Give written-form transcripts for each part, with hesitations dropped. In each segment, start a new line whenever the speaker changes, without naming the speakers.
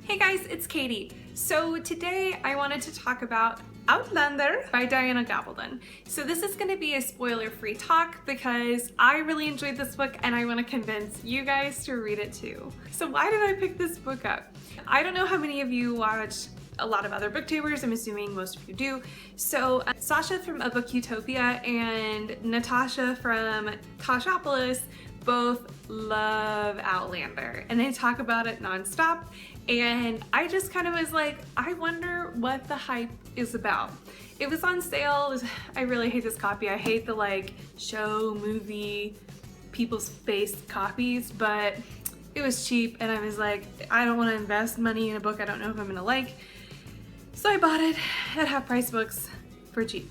Hey guys, it's Katie. So today I wanted to talk about Outlander by Diana Gabaldon. So this is going to be a spoiler-free talk because I really enjoyed this book and I want to convince you guys to read it too. So why did I pick this book up? I don't know how many of you watch a lot of other booktubers. I'm assuming most of you do. So Sasha from A Book Utopia and Natasha from Tashopolis both love Outlander and they talk about it nonstop, and I just kind of was like, I wonder what the hype is about. It was on sale. I really hate this copy. I hate the like show movie people's face copies, but it was cheap and I was like, I don't want to invest money in a book I don't know if I'm gonna like. So I bought it at Half Price Books for cheap.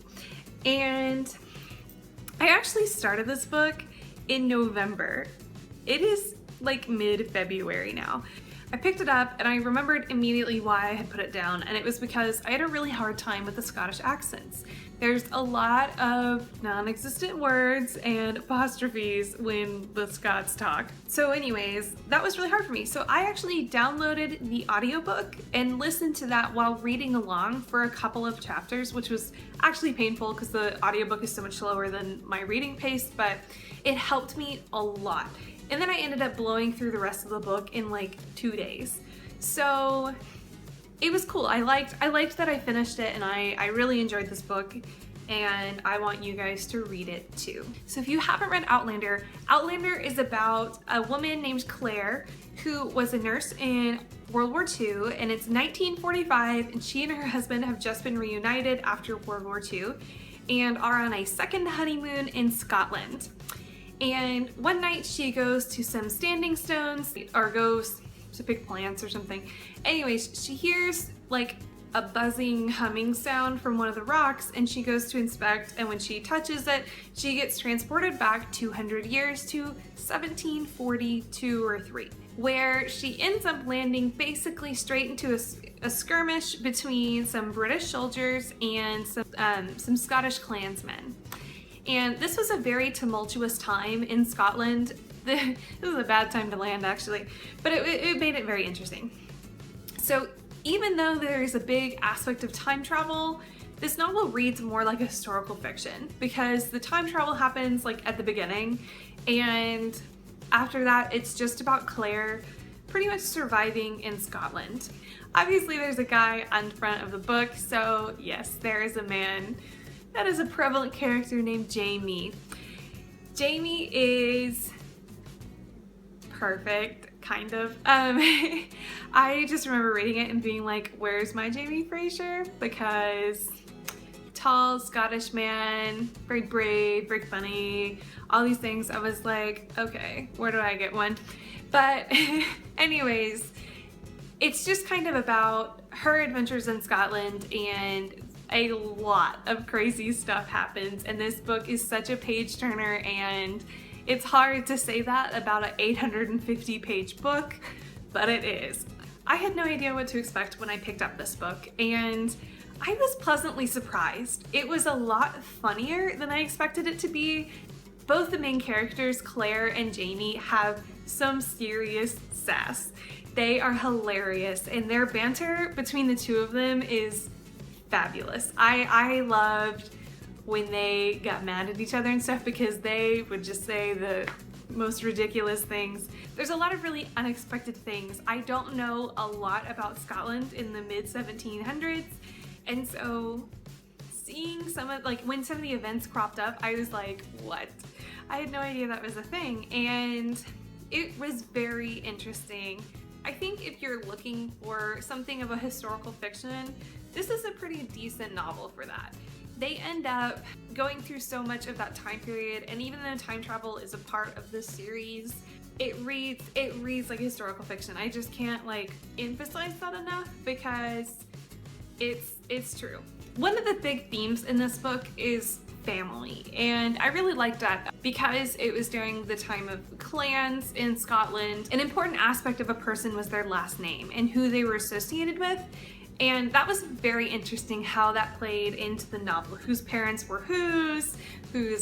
And I actually started this book in November. It is like mid-February now. I picked it up and I remembered immediately why I had put it down, and it was because I had a really hard time with the Scottish accents. There's a lot of non-existent words and apostrophes when the Scots talk. So anyways, that was really hard for me. So I actually downloaded the audiobook and listened to that while reading along for a couple of chapters, which was actually painful because the audiobook is so much slower than my reading pace, but it helped me a lot. And then I ended up blowing through the rest of the book in like 2 days. So it was cool. I liked that I finished it, and I really enjoyed this book, and I want you guys to read it too. So if you haven't read Outlander, Outlander is about a woman named Claire who was a nurse in World War II, and it's 1945, and she and her husband have just been reunited after World War II and are on a second honeymoon in Scotland. And one night she goes to some standing stones, or goes to pick plants or something. Anyways, she hears like a buzzing humming sound from one of the rocks, and she goes to inspect, and when she touches it, she gets transported back 200 years to 1742 or 3, where she ends up landing basically straight into a skirmish between some British soldiers and some Scottish clansmen. And this was a very tumultuous time in Scotland. This was a bad time to land, actually, but it made it very interesting. So even though there's a big aspect of time travel, this novel reads more like a historical fiction because the time travel happens like at the beginning, and after that it's just about Claire pretty much surviving in Scotland. Obviously there's a guy on front of the book, so yes, there is a man that is a prevalent character named Jamie. Jamie is perfect, kind of. I just remember reading it and being like, where's my Jamie Fraser? Because tall Scottish man, very brave, very funny, all these things. I was like, okay, where do I get one? But anyways, it's just kind of about her adventures in Scotland, and a lot of crazy stuff happens, and this book is such a page turner, and it's hard to say that about an 850 page book, but it is. I had no idea what to expect when I picked up this book, and I was pleasantly surprised. It was a lot funnier than I expected it to be. Both the main characters, Claire and Jamie, have some serious sass. They are hilarious, and their banter between the two of them is fabulous. I loved when they got mad at each other and stuff because they would just say the most ridiculous things. There's a lot of really unexpected things. I don't know a lot about Scotland in the mid 1700s, and so seeing some of, like, when some of the events cropped up, I was like, what? I had no idea that was a thing, and it was very interesting. I think if you're looking for something of a historical fiction, this is a pretty decent novel for that. They end up going through so much of that time period, and even though time travel is a part of the series, it reads like historical fiction. I just can't like emphasize that enough because it's true. One of the big themes in this book is family, and I really liked that because it was during the time of clans in Scotland. An important aspect of a person was their last name and who they were associated with, and that was very interesting how that played into the novel. Whose parents were whose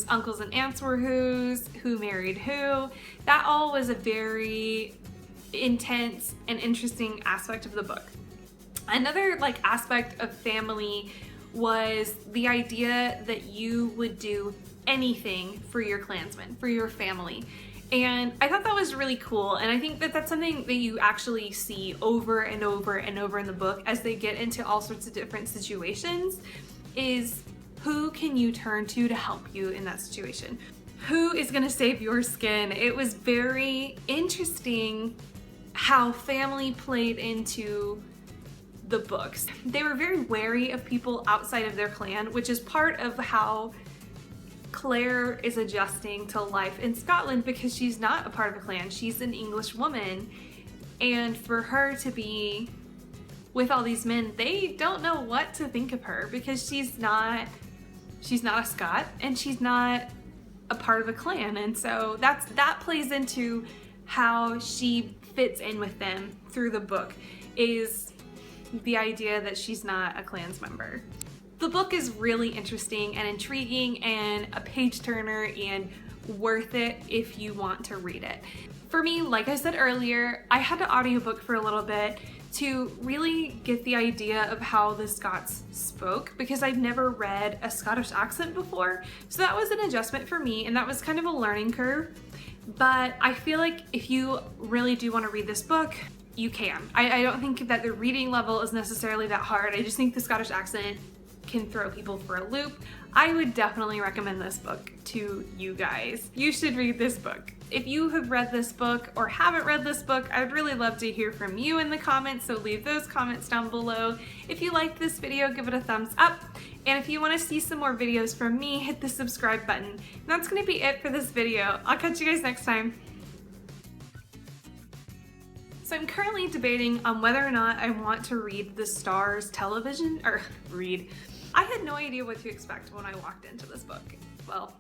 uncles and aunts were who married who. That all was a very intense and interesting aspect of the book. Another like aspect of family was the idea that you would do anything for your clansmen, for your family. And I thought that was really cool, and I think that that's something that you actually see over and over and over in the book as they get into all sorts of different situations, is who can you turn to help you in that situation? Who is gonna save your skin? It was very interesting how family played into the books. They were very wary of people outside of their clan, which is part of how Claire is adjusting to life in Scotland, because she's not a part of a clan. She's an English woman, and for her to be with all these men, they don't know what to think of her because she's not a Scot and she's not a part of a clan. And so that plays into how she fits in with them through the book, is the idea that she's not a clan's member. The book is really interesting and intriguing and a page turner and worth it if you want to read it. For me, like I said earlier, I had to audiobook for a little bit to really get the idea of how the Scots spoke, because I've never read a Scottish accent before. So that was an adjustment for me, and that was kind of a learning curve. But I feel like if you really do want to read this book, you can. I don't think that the reading level is necessarily that hard. I just think the Scottish accent can throw people for a loop. I would definitely recommend this book to you guys. You should read this book. If you have read this book or haven't read this book, I'd really love to hear from you in the comments, so leave those comments down below. If you liked this video, give it a thumbs up. And if you want to see some more videos from me, hit the subscribe button. And that's going to be it for this video. I'll catch you guys next time. So I'm currently debating on whether or not I want to read the Starz television, I had no idea what to expect when I walked into this book. Well,